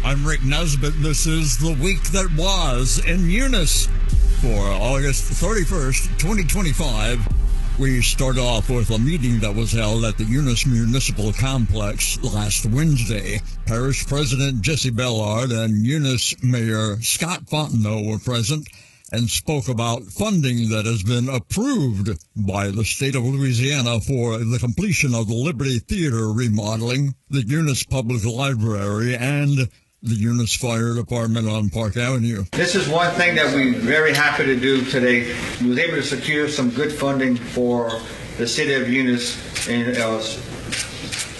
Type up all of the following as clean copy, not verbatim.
I'm Rick Nesbitt. This is the week that was in Eunice for August 31st, 2025. We start off with a meeting that was held at the Eunice Municipal Complex last Wednesday. Parish President Jesse Bellard and Eunice Mayor Scott Fontenot were present and spoke about funding that has been approved by the state of Louisiana for the completion of the Liberty Theater remodeling, the Eunice Public Library, and the Eunice Fire Department on Park Avenue. This is one thing that we're very happy to do today. We was able to secure some good funding for the city of Eunice, and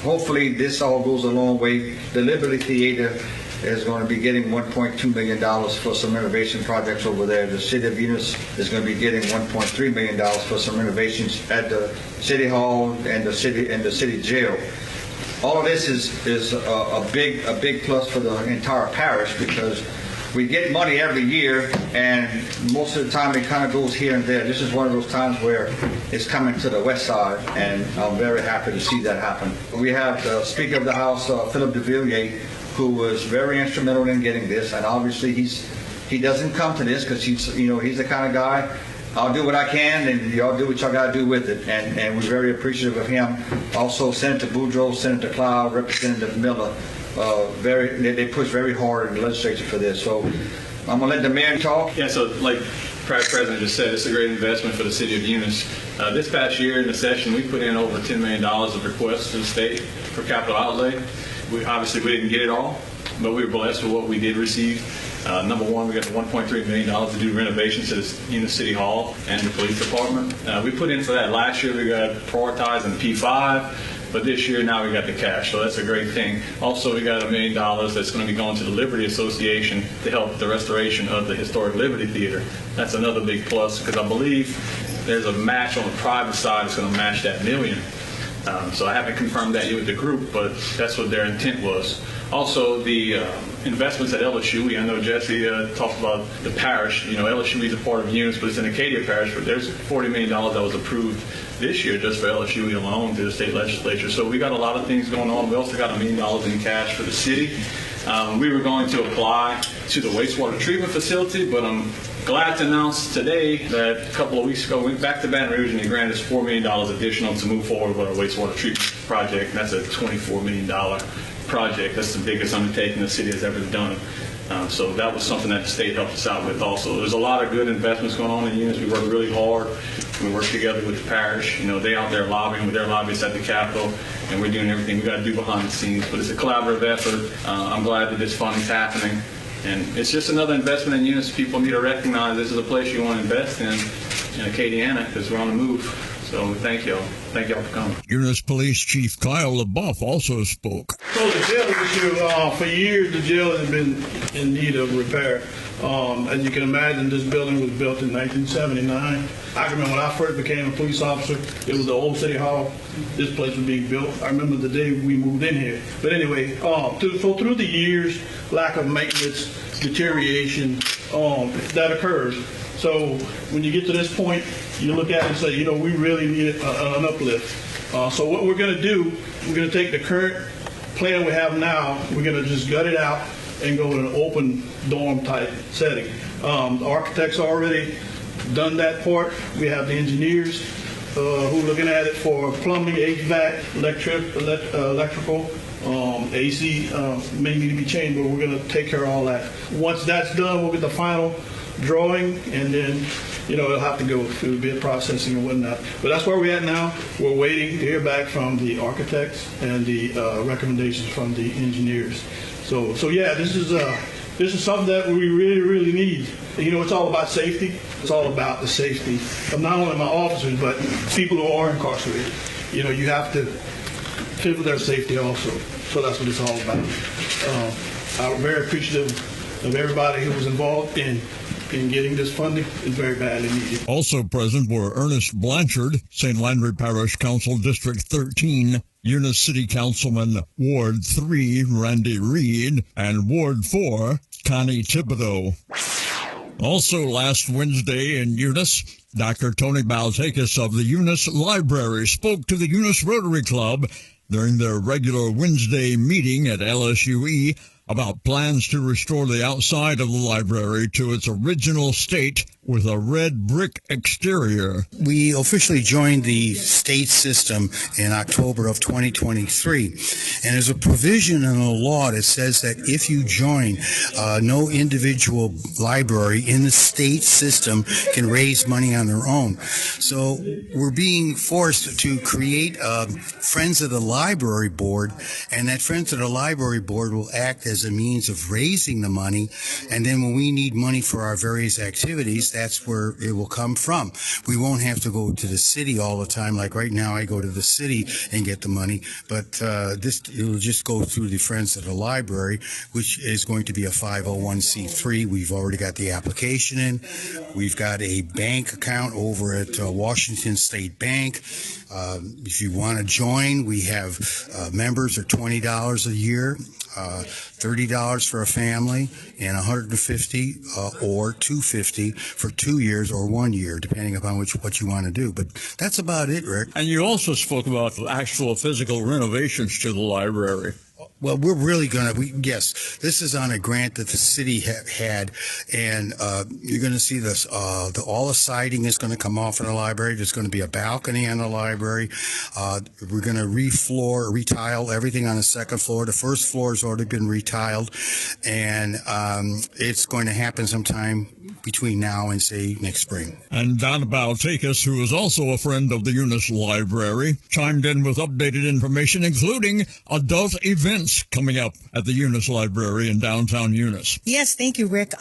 hopefully this all goes a long way. The Liberty Theater is going to be getting $1.2 million for some renovation projects over there. The city of Eunice is going to be getting $1.3 million for some renovations at the city hall and the city jail. All of this is a big plus for the entire parish, because we get money every year, and most of the time it kind of goes here and there. This is one of those times where it's coming to the west side, and I'm very happy to see that happen. We have the Speaker of the House, Philip DeVilliers, who was very instrumental in getting this, and obviously he doesn't come to this because he's the kind of guy, I'll do what I can, and y'all do what y'all got to do with it, and we're very appreciative of him. Also, Senator Boudreaux, Senator Cloud, Representative Miller, they push very hard in the legislature for this. So I'm gonna let the mayor talk. Yeah, so like Parish President just said, it's a great investment for the city of Eunice. This past year in the session, we put in over $10 million of requests to the state for capital outlay. We didn't get it all, but we were blessed with what we did receive. Number one, we got the $1.3 million to do renovations to the Eunice City Hall and the police department. We put in for that last year. We got prioritized in P5, but this year now we got the cash, so that's a great thing. Also, we got $1 million that's going to be going to the Liberty Association to help the restoration of the historic Liberty Theater. That's another big plus, because I believe there's a match on the private side that's going to match that $1 million. So I haven't confirmed that yet with the group, but that's what their intent was. Also, the investments at LSU, I know Jesse talked about the parish. LSU is a part of Eunice, but it's an Acadia parish. But there's $40 million that was approved this year just for LSU alone through the state legislature. So we got a lot of things going on. We also got $1 million in cash for the city. We were going to apply to the wastewater treatment facility, but I'm glad to announce today that a couple of weeks ago we went back to Baton Rouge and they granted us $4 million additional to move forward with our wastewater treatment project. And that's a $24 million project. That's the biggest undertaking the city has ever done. So that was something that the state helped us out with also. There's a lot of good investments going on in Eunice. We work really hard. We work together with the parish. They out there lobbying with their lobbyists at the Capitol, and we're doing everything we got to do behind the scenes. But it's a collaborative effort. I'm glad that this funding's happening. And it's just another investment in Eunice. People need to recognize this is a place you want to invest in Acadiana, because we're on the move. So thank y'all. Thank y'all for coming. Eunice Police Chief Kyle LaBeouf also spoke. So the jail issue, for years the jail has been in need of repair. As you can imagine, this building was built in 1979. I can remember when I first became a police officer, it was the old city hall. This place was being built. I remember the day we moved in here. But anyway, so through the years, lack of maintenance, deterioration, that occurs. So when you get to this point, you look at it and say, we really need an uplift. So what we're going to do, we're going to take the current plan we have now, we're going to just gut it out and go in an open dorm type setting. The architects already done that part. We have the engineers who are looking at it for plumbing, HVAC, electrical, AC may need to be changed, but we're going to take care of all that. Once that's done, we'll get the final drawing, and then it'll have to go through bid processing and whatnot. But that's where we're at now. We're waiting to hear back from the architects and the recommendations from the engineers. So yeah, this is something that we really need. It's all about safety. It's all about the safety of not only my officers, but people who are incarcerated. You have to fit for their safety also. So that's what it's all about. I'm very appreciative of everybody who was involved in getting this funding. Is very badly needed. Also present were Ernest Blanchard, St. Landry Parish Council District 13, Eunice City Councilman Ward 3, Randy Reed, and Ward 4, Connie Thibodeau. Also last Wednesday in Eunice, Dr. Tony Balzakis of the Eunice Library spoke to the Eunice Rotary Club during their regular Wednesday meeting at LSUE on about plans to restore the outside of the library to its original state with a red brick exterior. We officially joined the state system in October of 2023, and there's a provision in the law that says that if you join, no individual library in the state system can raise money on their own. So we're being forced to create a Friends of the Library Board, and that Friends of the Library Board will act as a means of raising the money, and then when we need money for our various activities, that's where it will come from. We won't have to go to the city all the time. Like right now, I go to the city and get the money, but it will just go through the Friends of the Library, which is going to be a 501c3. We've already got the application in. We've got a bank account over at Washington State Bank. If you want to join, we have members are $20 a year. $30 for a family, and $150 or $250 for 2 years or 1 year, depending upon what you want to do. But that's about it, Rick. And you also spoke about actual physical renovations to the library. Well, we're really going to, yes, this is on a grant that the city had, and you're going to see this, all the siding is going to come off in the library. There's going to be a balcony in the library. We're going to retile everything on the second floor. The first floor has already been retiled, and it's going to happen sometime between now and, say, next spring. And Donna Baltakis, who is also a friend of the Eunice Library, chimed in with updated information, including adult events coming up at the Eunice Library in downtown Eunice. Yes, thank you, Rick.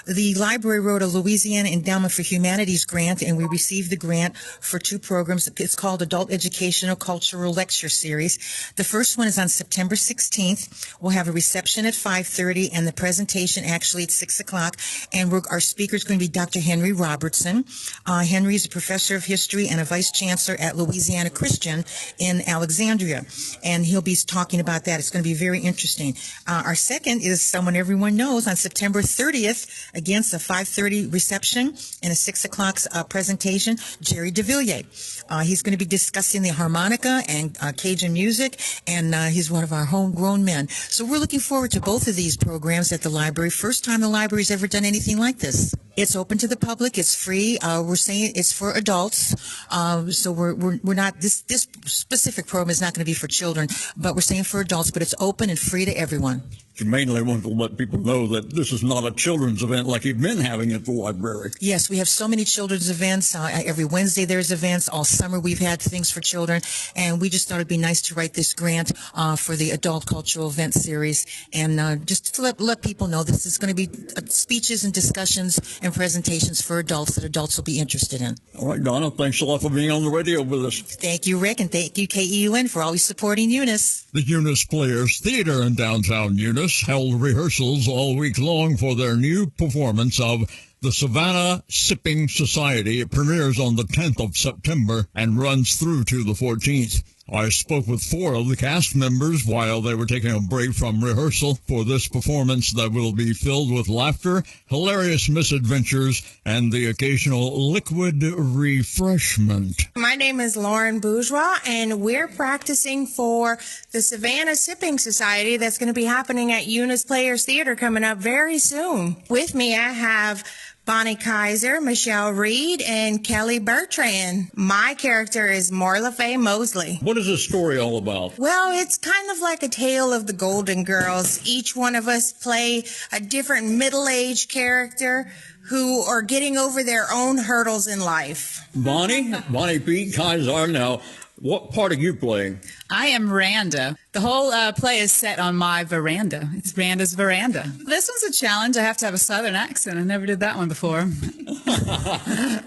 The library wrote a Louisiana Endowment for Humanities grant, and we received the grant for 2 programs. It's called Adult Educational Cultural Lecture Series. The first one is on September 16th. We'll have a reception at 5:30 and the presentation actually at 6 o'clock. And our speaker is going to be Dr. Henry Robertson. Henry is a professor of history and a vice chancellor at Louisiana Christian in Alexandria, and he'll be talking about that. It's going to be very interesting. Our second is someone everyone knows on September 30th, against a 5:30 reception and a 6 o'clock presentation, Jerry DeVilliers. He's going to be discussing the harmonica and Cajun music, and he's one of our homegrown men. So we're looking forward to both of these programs at the library. First time the library's ever done anything like this. It's open to the public. It's free. We're saying it's for adults. So we're not, this specific program is not going to be for children, but we're saying for adults, but it's open and free to everyone. You mainly want to let people know that this is not a children's event like you've been having at the library. Yes, we have so many children's events. Every Wednesday there's events. All summer we've had things for children. And we just thought it'd be nice to write this grant for the Adult Cultural Event Series. And just to let people know this is going to be speeches and discussions and presentations for adults that adults will be interested in. All right, Donna, thanks a lot for being on the radio with us. Thank you, Rick, and thank you, KEUN, for always supporting Eunice. The Eunice Players Theater in downtown Eunice held rehearsals all week long for their new performance of the Savannah Shipping Society. It premieres on the 10th of September and runs through to the 14th. I spoke with 4 of the cast members while they were taking a break from rehearsal for this performance that will be filled with laughter, hilarious misadventures, and the occasional liquid refreshment. My name is Lauren Bourgeois, and we're practicing for the Savannah Shipping Society that's going to be happening at Eunice Players Theater coming up very soon. With me, I have Bonnie Kaiser, Michelle Reed, and Kelly Bertrand. My character is Marla Faye Mosley. What is this story all about? Well, it's kind of like a tale of the Golden Girls. Each one of us play a different middle-aged character who are getting over their own hurdles in life. Bonnie Pete Kaiser. Now, what part are you playing? I am Randa. The whole play is set on my veranda. It's Randa's veranda. This one's a challenge. I have to have a southern accent. I never did that one before.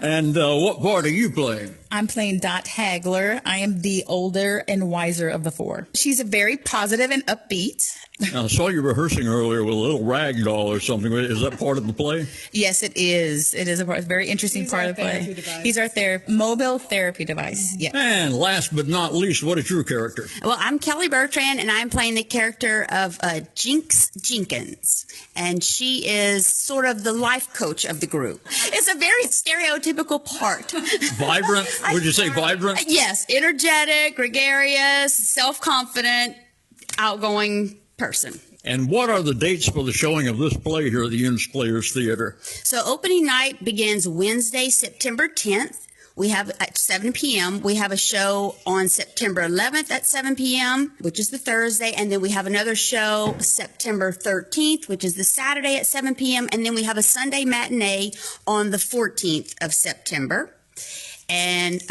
And what part are you playing? I'm playing Dot Hagler. I am the older and wiser of the 4. She's a very positive and upbeat. Now, I saw you rehearsing earlier with a little rag doll or something. Is that part of the play? Yes, it is. It is a very interesting part of the play. He's our mobile therapy device. Yeah. And last but not least, what is your character? Well, I'm Kelly Bertrand, and I'm playing the character of Jinx Jenkins. And she is sort of the life coach of the group. It's a very stereotypical part. Vibrant? Would you say vibrant? Yes. Energetic, gregarious, self-confident, outgoing person. And what are the dates for the showing of this play here at the Eunice Players Theater? So opening night begins Wednesday, September 10th. We have at 7 p.m. We have a show on September 11th at 7 p.m., which is the Thursday. And then we have another show September 13th, which is the Saturday at 7 p.m. And then we have a Sunday matinee on the 14th of September. And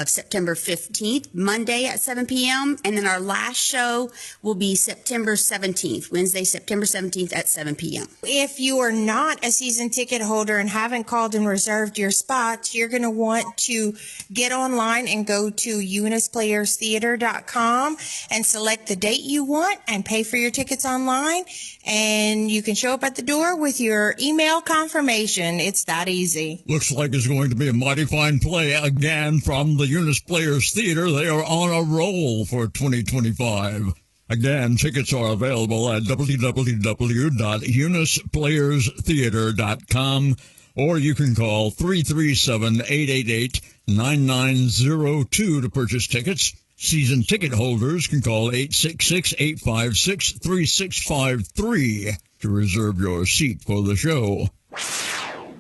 September 15th, Monday at 7 p.m. And then our last show will be September 17th, Wednesday, September 17th at 7 p.m. If you are not a season ticket holder and haven't called and reserved your spots, you're going to want to get online and go to euniceplayerstheater.com and select the date you want and pay for your tickets online. And you can show up at the door with your email confirmation. It's that easy. Looks like it's going to be a mighty fine play again from the Eunice Players Theater. They are on a roll for 2025. Again, tickets are available at www.euniceplayerstheater.com, or you can call 337-888-9902 to purchase tickets. Season ticket holders can call 866-856-3653 to reserve your seat for the show.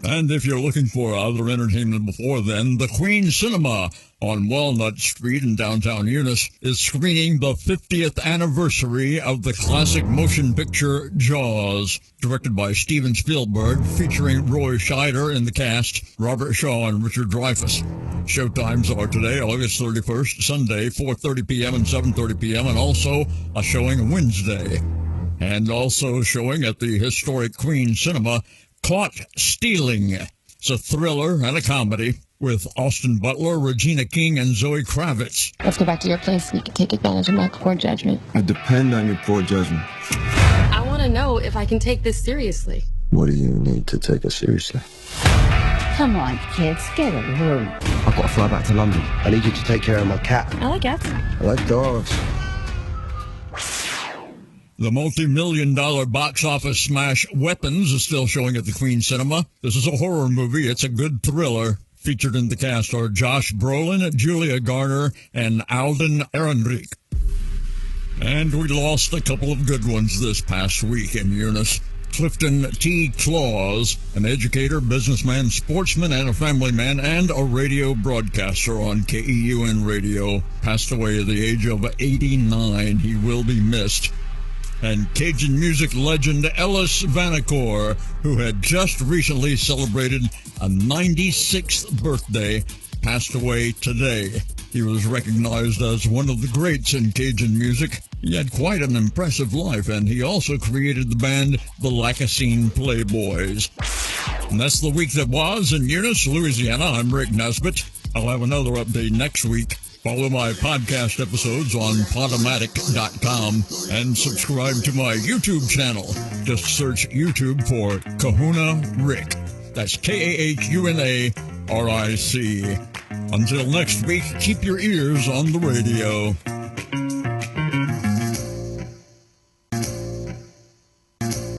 And if you're looking for other entertainment before then, the Queen Cinema on Walnut Street in downtown Eunice is screening the 50th anniversary of the classic motion picture Jaws, directed by Steven Spielberg, featuring Roy Scheider in the cast, Robert Shaw and Richard Dreyfuss. Showtimes are today, August 31st, Sunday, 4:30 p.m. and 7:30 p.m., and also a showing Wednesday. And also showing at the historic Queen Cinema, Caught Stealing. It's a thriller and a comedy with Austin Butler, Regina King, and Zoe Kravitz. Let's go back to your place so we can take advantage of my poor judgment. I depend on your poor judgment. I want to know if I can take this seriously. What do you need to take us seriously? Come on, kids, get a room. I've got to fly back to London. I need you to take care of my cat. I like cats. I like dogs. The multi-million-dollar box office smash Weapons is still showing at the Queen Cinema. This is a horror movie. It's a good thriller. Featured in the cast are Josh Brolin, Julia Garner, and Alden Ehrenreich. And we lost a couple of good ones this past week in Eunice. Clifton T. Claus, an educator, businessman, sportsman, and a family man, and a radio broadcaster on KEUN Radio, passed away at the age of 89. He will be missed. And Cajun music legend Ellis Vanacore, who had just recently celebrated a 96th birthday, passed away today. He was recognized as one of the greats in Cajun music. He had quite an impressive life, and he also created the band the Lacassine Playboys. And that's the week that was in Eunice, Louisiana. I'm Rick Nesbitt. I'll have another update next week. Follow my podcast episodes on Podomatic.com and subscribe to my YouTube channel. Just search YouTube for Kahuna Rick. That's KAHUNARIC. Until next week, keep your ears on the radio.